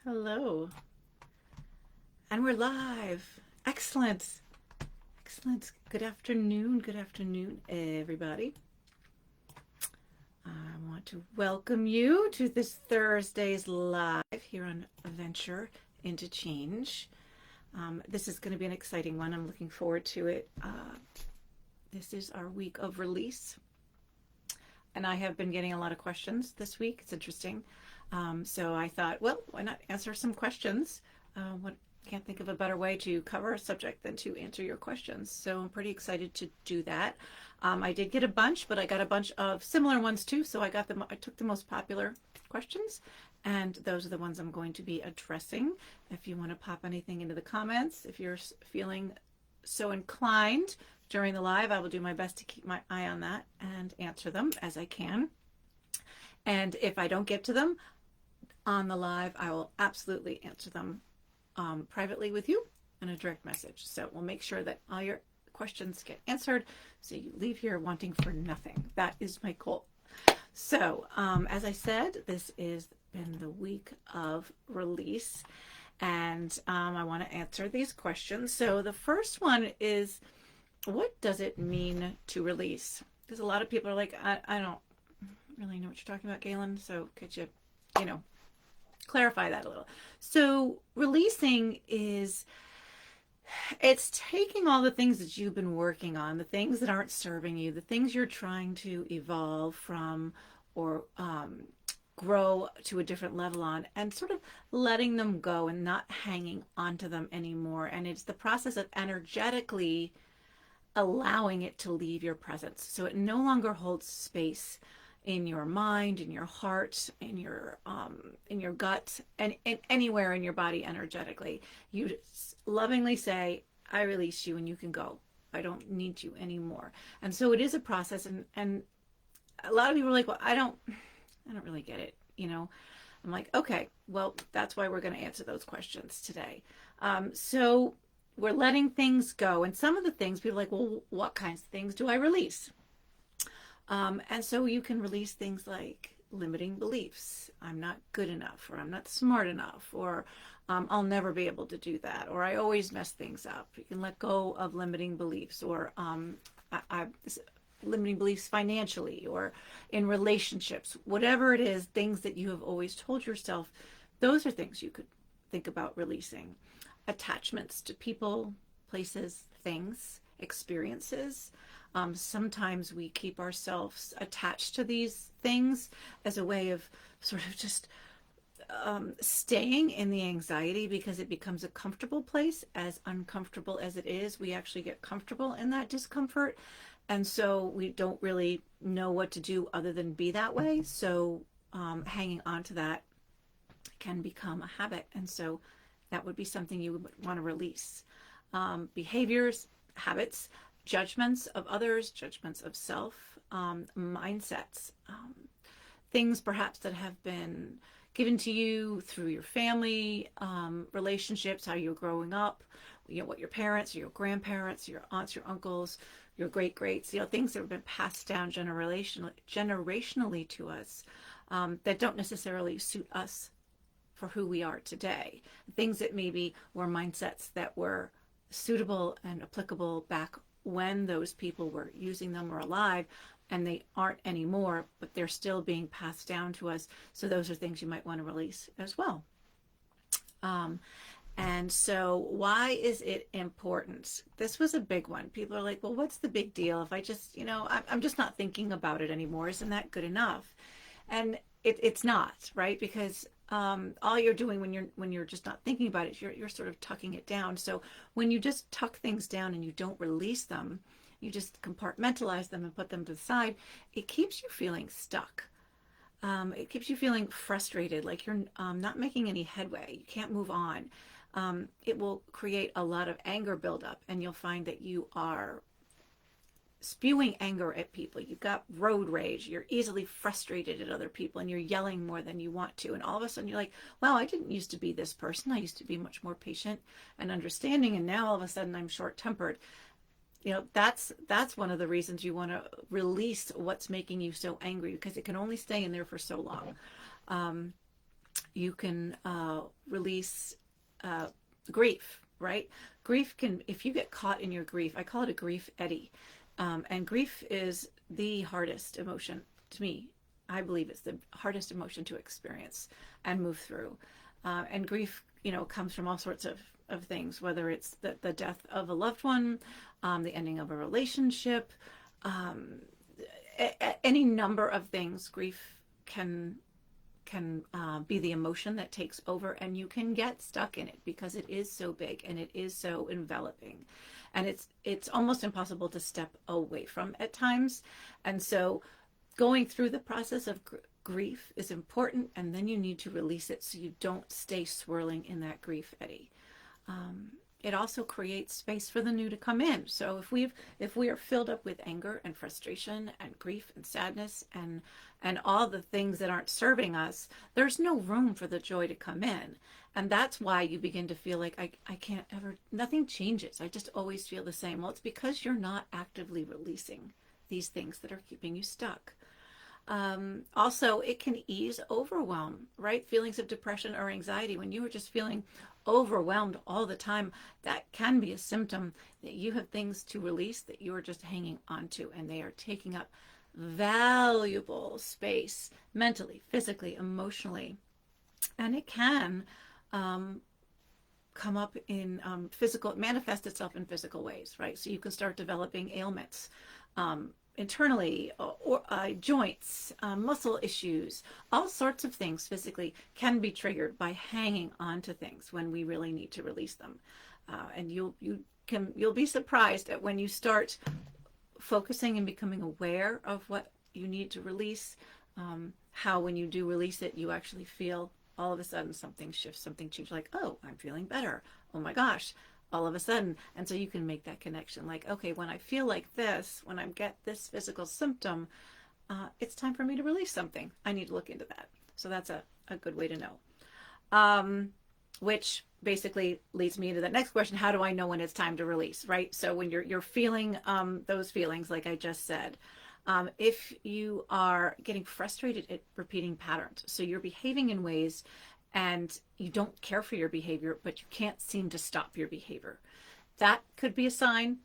Hello. And we're live. Excellent. Excellent. Good afternoon. Good afternoon, everybody. I want to welcome you to this Thursday's live here on Venture into Change. This is going to be an exciting one. I'm looking forward to it. This is our week of release. And I have been getting a lot of questions this week. It's interesting. So I thought, well, why not answer some questions? Can't think of a better way to cover a subject than to answer your questions. So I'm pretty excited to do that. I did get a bunch, but I got a bunch of similar ones too. So I took the most popular questions, and those are the ones I'm going to be addressing. If you want to pop anything into the comments, if you're feeling so inclined during the live, I will do my best to keep my eye on that and answer them as I can. And if I don't get to them on the live, I will absolutely answer them privately with you in a direct message. So we'll make sure that all your questions get answered so you leave here wanting for nothing. That is my goal. So as I said, this has been the week of release, and I want to answer these questions. So the first one is, what does it mean to release? Because a lot of people are like, I don't really know what you're talking about, Galen. So could you, clarify that a little? So releasing it's taking all the things that you've been working on, the things that aren't serving you, the things you're trying to evolve from or grow to a different level on, and sort of letting them go and not hanging onto them anymore. And it's the process of energetically allowing it to leave your presence. So it no longer holds space in your mind, in your heart, in your gut, and anywhere in your body energetically. You lovingly say, I release you and you can go. I don't need you anymore. And so it is a process, and a lot of people are like, well, I don't really get it, I'm like, okay, well, that's why we're going to answer those questions today. So we're letting things go. And some of the things, people are like, well, what kinds of things do I release? And so you can release things like limiting beliefs. I'm not good enough, or I'm not smart enough, or I'll never be able to do that, or I always mess things up. You can let go of limiting beliefs, or limiting beliefs financially or in relationships, whatever it is, things that you have always told yourself. Those are things you could think about releasing. Attachments to people, places, things, experiences. Sometimes we keep ourselves attached to these things as a way of sort of just staying in the anxiety because it becomes a comfortable place. As uncomfortable as it is, we actually get comfortable in that discomfort. And so we don't really know what to do other than be that way. So hanging on to that can become a habit. And so that would be something you would want to release. Behaviors, habits, judgments of others, judgments of self, mindsets, things perhaps that have been given to you through your family, relationships, how you're growing up, what your parents, your grandparents, your aunts, your uncles, your great greats, things that have been passed down generationally to us, that don't necessarily suit us for who we are today. Things that maybe were mindsets that were suitable and applicable back when those people were using them or alive, and they aren't anymore, but they're still being passed down to us. So those are things you might want to release as well. And so why is it important? This was a big one. People are like, well, what's the big deal? If I just, I'm just not thinking about it anymore. Isn't that good enough? And it's not, right? Because all you're doing when you're just not thinking about it, you're sort of tucking it down. So when you just tuck things down and you don't release them, you just compartmentalize them and put them to the side, it keeps you feeling stuck. It keeps you feeling frustrated, like you're not making any headway. You can't move on. It will create a lot of anger buildup, and you'll find that you are spewing anger at people. You've got road rage. You're easily frustrated at other people, and you're yelling more than you want to. And all of a sudden you're like, wow, I didn't used to be this person. I used to be much more patient and understanding. And now all of a sudden I'm short-tempered. That's one of the reasons you want to release what's making you so angry, because it can only stay in there for so long. You can release grief, right? Grief can, if you get caught in your grief, I call it a grief eddy. And grief is the hardest emotion to me. I believe it's the hardest emotion to experience and move through. And grief, comes from all sorts of things, whether it's the death of a loved one, the ending of a relationship, any number of things. Grief can be the emotion that takes over, and you can get stuck in it because it is so big and it is so enveloping, and it's almost impossible to step away from at times. And so going through the process of grief is important, and then you need to release it so you don't stay swirling in that grief eddy. It also creates space for the new to come in. So if we are filled up with anger and frustration and grief and sadness and all the things that aren't serving us, there's no room for the joy to come in. And that's why you begin to feel like I can't ever, nothing changes. I just always feel the same. Well, it's because you're not actively releasing these things that are keeping you stuck. Also, it can ease overwhelm, right? Feelings of depression or anxiety, when you are just feeling overwhelmed all the time, that can be a symptom that you have things to release that you are just hanging on to, and they are taking up valuable space mentally, physically, emotionally. And it can come up in manifest itself in physical ways, right? So you can start developing ailments internally, or joints, muscle issues, all sorts of things physically can be triggered by hanging on to things when we really need to release them. And you'll be surprised at when you start focusing and becoming aware of what you need to release, how when you do release it, you actually feel all of a sudden something shifts, something changes, like, oh, I'm feeling better. Oh my gosh, all of a sudden. And so you can make that connection, like, okay, when I feel like this, when I get this physical symptom, it's time for me to release something. I need to look into that. So that's a good way to know. Which basically leads me to the next question: how do I know when it's time to release, right? So when you're feeling those feelings, like I just said, if you are getting frustrated at repeating patterns, so you're behaving in ways and you don't care for your behavior, but you can't seem to stop your behavior, that could be a sign,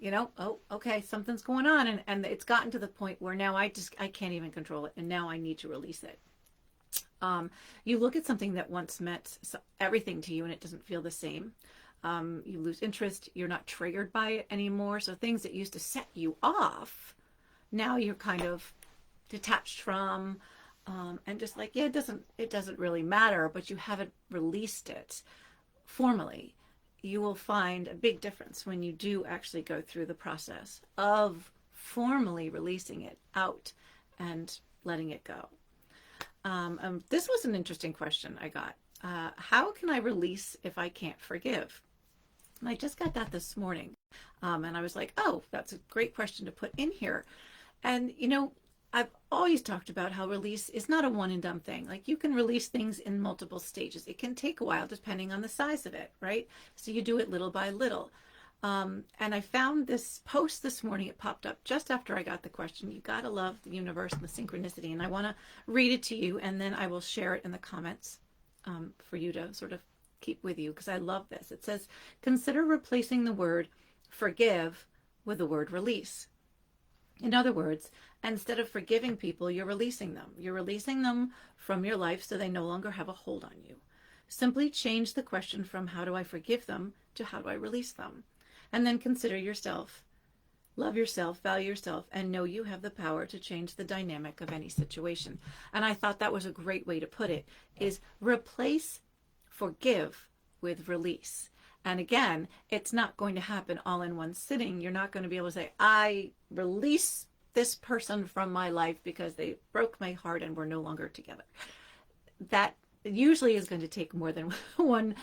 oh, okay, something's going on, and it's gotten to the point where now I can't even control it, and now I need to release it. You look at something that once meant everything to you and it doesn't feel the same. You lose interest. You're not triggered by it anymore. So things that used to set you off, now you're kind of detached from, and just like, yeah, it doesn't really matter, but you haven't released it formally. You will find a big difference when you do actually go through the process of formally releasing it out and letting it go. This was an interesting question I got. How can I release if I can't forgive? And I just got that this morning. And I was like, oh, that's a great question to put in here. And, I've always talked about how release is not a one and done thing. Like, you can release things in multiple stages. It can take a while depending on the size of it, right? So you do it little by little. And I found this post this morning. It popped up just after I got the question. You gotta love the universe and the synchronicity. And I want to read it to you, and then I will share it in the comments for you to sort of keep with you, because I love this. It says, consider replacing the word forgive with the word release. In other words, instead of forgiving people, you're releasing them. You're releasing them from your life so they no longer have a hold on you. Simply change the question from how do I forgive them to how do I release them? And then consider yourself. Love yourself, value yourself, and know you have the power to change the dynamic of any situation. And I thought that was a great way to put it, is replace forgive with release. And again, it's not going to happen all in one sitting. You're not going to be able to say, I release this person from my life because they broke my heart and we're no longer together. That usually is going to take more than one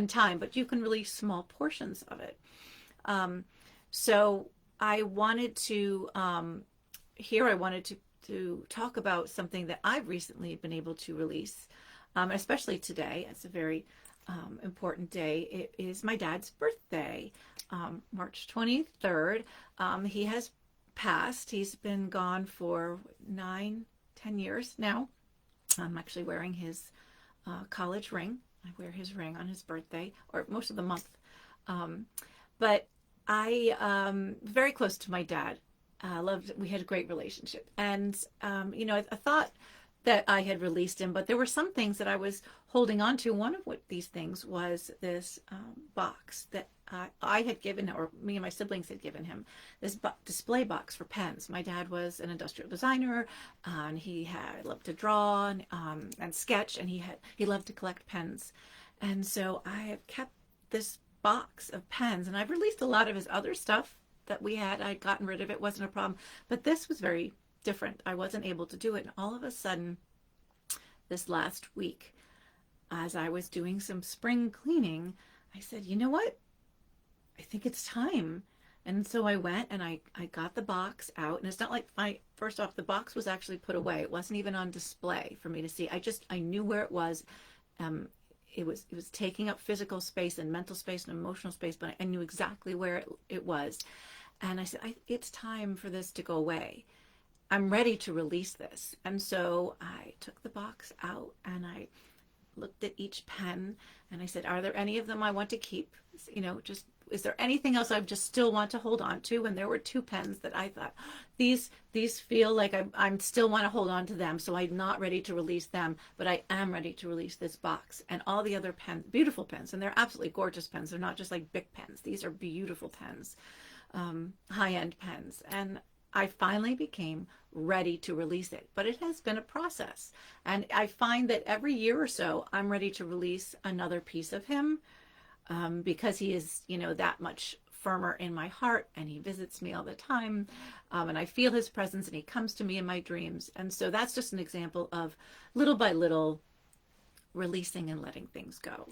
time, but you can release small portions of it. So I wanted to, to talk about something that I've recently been able to release, especially today. It's a very important day. It is my dad's birthday, March 23rd. He has passed. He's been gone for 9-10 years now. I'm actually wearing his college ring. I wear his ring on his birthday, or most of the month. Um, but I very close to my dad. Loved. We had a great relationship, and I thought that I had released him, but there were some things that I was holding on to. One of what these things was this box that I had given, or me and my siblings had given him, this display box for pens. My dad was an industrial designer, and he had loved to draw and sketch, and he loved to collect pens, and so I have kept this box of pens, and I've released a lot of his other stuff that we had. I'd gotten rid of it, wasn't a problem, but this was very different. I wasn't able to do it. And all of a sudden, this last week, as I was doing some spring cleaning, I said, you know what? I think it's time. And so I went and I got the box out. And it's not like first off, the box was actually put away. It wasn't even on display for me to see. I knew where it was. It was taking up physical space and mental space and emotional space, but I knew exactly where it was. And I said, it's time for this to go away. I'm ready to release this. And so I took the box out and I looked at each pen and I said, are there any of them I want to keep? Is there anything else I just still want to hold on to? And there were 2 pens that I thought, these feel like I'm still want to hold on to them. So I'm not ready to release them, but I am ready to release this box. And all the other pens, beautiful pens, and they're absolutely gorgeous pens. They're not just like Bic pens. These are beautiful pens, high-end pens. And I finally became ready to release it, but it has been a process. And I find that every year or so, I'm ready to release another piece of him, because he is, that much firmer in my heart, and he visits me all the time, and I feel his presence, and he comes to me in my dreams. And so that's just an example of little by little releasing and letting things go.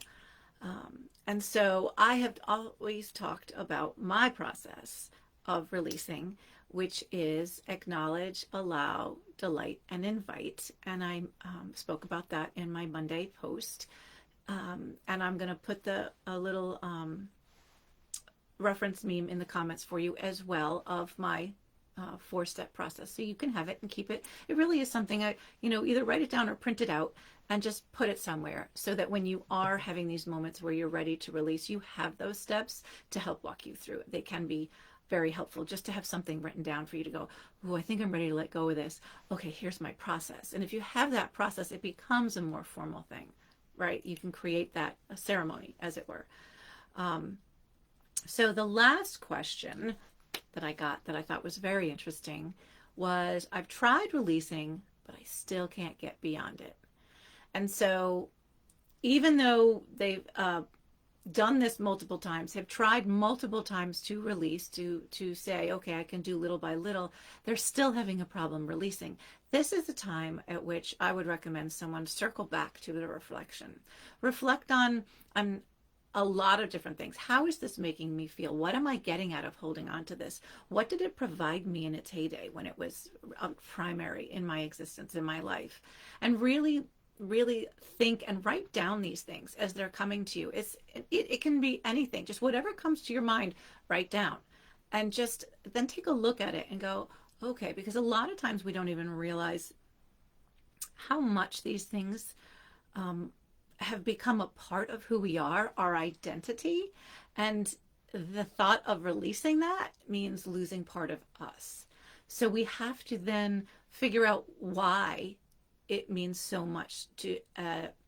And so I have always talked about my process of releasing, which is acknowledge, allow, delight, and invite. And I spoke about that in my Monday post. And I'm going to put a little reference meme in the comments for you as well of my 4-step process. So you can have it and keep it. It really is something either write it down or print it out and just put it somewhere so that when you are having these moments where you're ready to release, you have those steps to help walk you through it. They can be very helpful just to have something written down for you to go, oh, I think I'm ready to let go of this. Okay, here's my process. And if you have that process, it becomes a more formal thing, right? You can create a ceremony, as it were. So the last question that I got that I thought was very interesting was, I've tried releasing, but I still can't get beyond it. And so even though they've done this multiple times, have tried multiple times to release, to say, okay, I can do little by little, they're still having a problem releasing. This is the time at which I would recommend someone circle back to the reflection. Reflect on a lot of different things. How is this making me feel? What am I getting out of holding on to this? What did it provide me in its heyday when it was primary in my existence, in my life? And really think and write down these things as they're coming to you. It can be anything, just whatever comes to your mind, write down, and just then take a look at it and go, okay, because a lot of times we don't even realize how much these things have become a part of who we are, our identity. And the thought of releasing that means losing part of us. So we have to then figure out why it means so much to,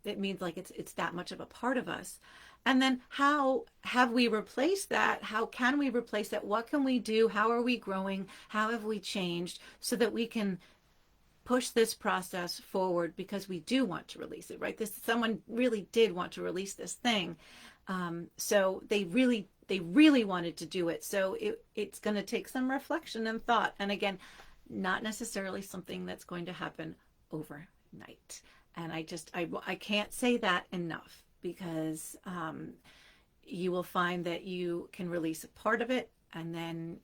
it means like it's that much of a part of us. And then how have we replaced that? How can we replace that? What can we do? How are we growing? How have we changed so that we can push this process forward, because we do want to release it, right? Someone really did want to release this thing. So they really wanted to do it. So it's going to take some reflection and thought. And again, not necessarily something that's going to happen overnight. And I can't say that enough, because you will find that you can release a part of it. And then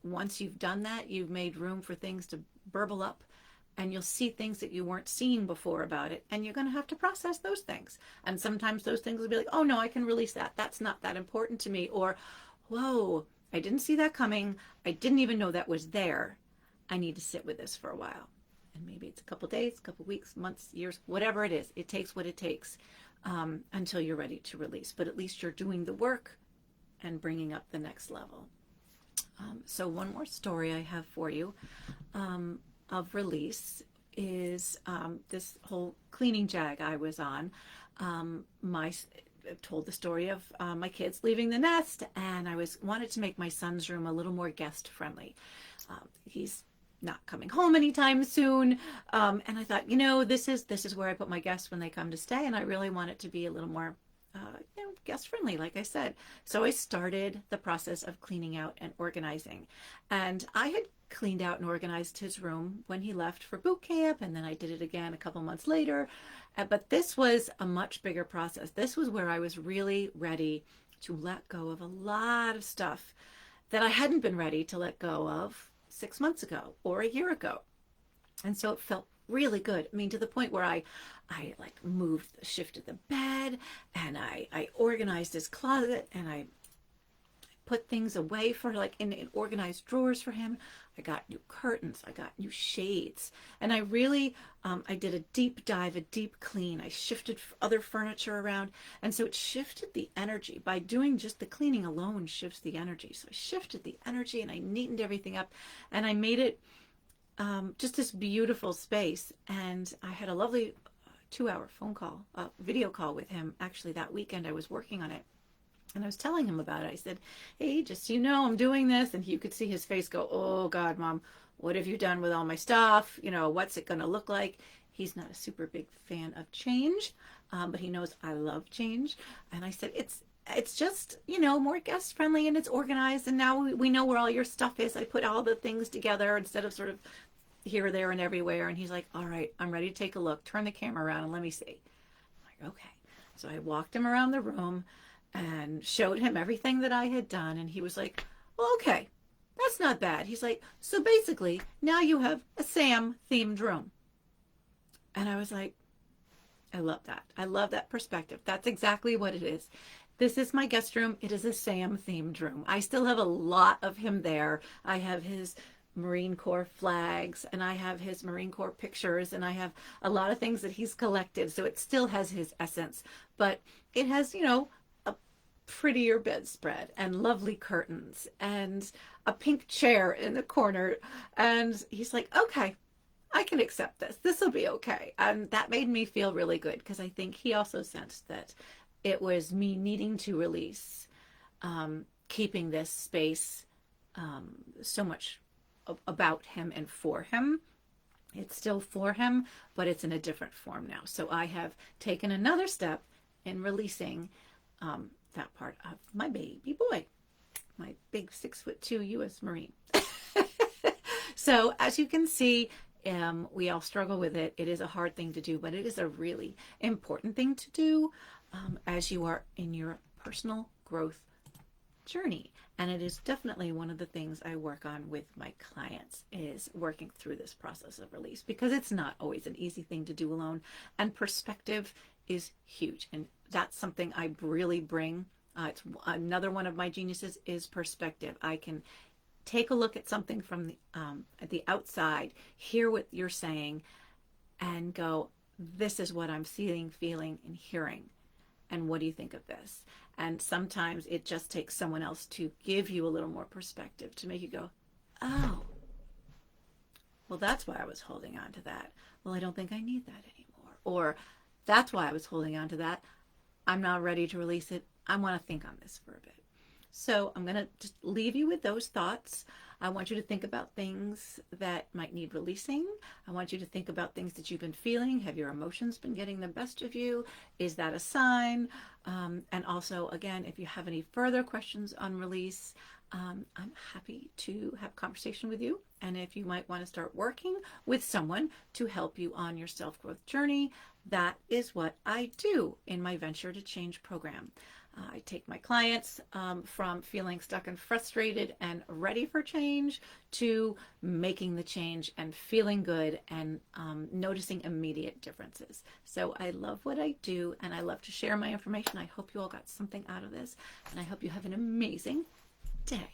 once you've done that, you've made room for things to burble up, and you'll see things that you weren't seeing before about it. And you're going to have to process those things. And sometimes those things will be like, oh no, I can release that. That's not that important to me. Or, whoa, I didn't see that coming. I didn't even know that was there. I need to sit with this for a while. And maybe it's a couple days, a couple weeks, months, years, whatever it is. It takes what it takes until you're ready to release. But at least you're doing the work and bringing up the next level. So one more story I have for you of release is this whole cleaning jag I was on. I've told the story of my kids leaving the nest, and I wanted to make my son's room a little more guest friendly. He's not coming home anytime soon, and I thought, this is where I put my guests when they come to stay, and I really want it to be a little more guest friendly, like I said. So I started the process of cleaning out and organizing, and I had cleaned out and organized his room when he left for boot camp, and then I did it again a couple months later. But this was a much bigger process. This was where I was really ready to let go of a lot of stuff that I hadn't been ready to let go of 6 months ago or a year ago. And so it felt really good. I mean, to the point where I like shifted the bed, and I organized his closet, and I put things away for like in organized drawers for him. I got new curtains, I got new shades, and I really, I did a deep dive, a deep clean. I shifted other furniture around, and so it shifted the energy. By doing just the cleaning alone shifts the energy. So I shifted the energy, and I neatened everything up, and I made it just this beautiful space. And I had a lovely 2-hour video call with him. Actually, that weekend I was working on it. And I was telling him about it. I said, hey, just so you know, I'm doing this. And you could see his face go, oh, God, Mom, what have you done with all my stuff? What's it going to look like? He's not a super big fan of change, but he knows I love change. And I said, it's just, more guest friendly, and it's organized. And now we know where all your stuff is. I put all the things together instead of sort of here, there, and everywhere. And he's like, all right, I'm ready to take a look. Turn the camera around and let me see. I'm like, okay. So I walked him around the room and showed him everything that I had done. And he was like, well, okay, that's not bad. He's like, so basically now you have a Sam themed room. And I was like, I love that. I love that perspective. That's exactly what it is. This is my guest room. It is a Sam themed room. I still have a lot of him there. I have his Marine Corps flags, and I have his Marine Corps pictures, and I have a lot of things that he's collected. So it still has his essence, but it has, a prettier bedspread and lovely curtains and a pink chair in the corner. And he's like, okay, I can accept this. This will be okay. And that made me feel really good, because I think he also sensed that it was me needing to release, keeping this space so much about him and for him. It's still for him, but it's in a different form now. So I have taken another step in releasing that part of my baby boy, my big 6'2" U.S. Marine. So as you can see, we all struggle with it. It is a hard thing to do, but it is a really important thing to do as you are in your personal growth journey. And it is definitely one of the things I work on with my clients, is working through this process of release, because it's not always an easy thing to do alone, and perspective is huge. And that's something I really bring. It's another one of my geniuses is perspective. I can take a look at something from the outside, hear what you're saying, and go, this is what I'm seeing, feeling, and hearing. And what do you think of this? And sometimes it just takes someone else to give you a little more perspective, to make you go, oh, well, that's why I was holding on to that. Well, I don't think I need that anymore. Or that's why I was holding on to that. I'm not ready to release it. I want to think on this for a bit. So I'm going to just leave you with those thoughts. I want you to think about things that might need releasing. I want you to think about things that you've been feeling. Have your emotions been getting the best of you? Is that a sign? And also, again, if you have any further questions on release, I'm happy to have a conversation with you. And if you might want to start working with someone to help you on your self-growth journey, that is what I do in my Venture to Change program. I take my clients from feeling stuck and frustrated and ready for change to making the change and feeling good and noticing immediate differences. So I love what I do, and I love to share my information. I hope you all got something out of this, and I hope you have an amazing day.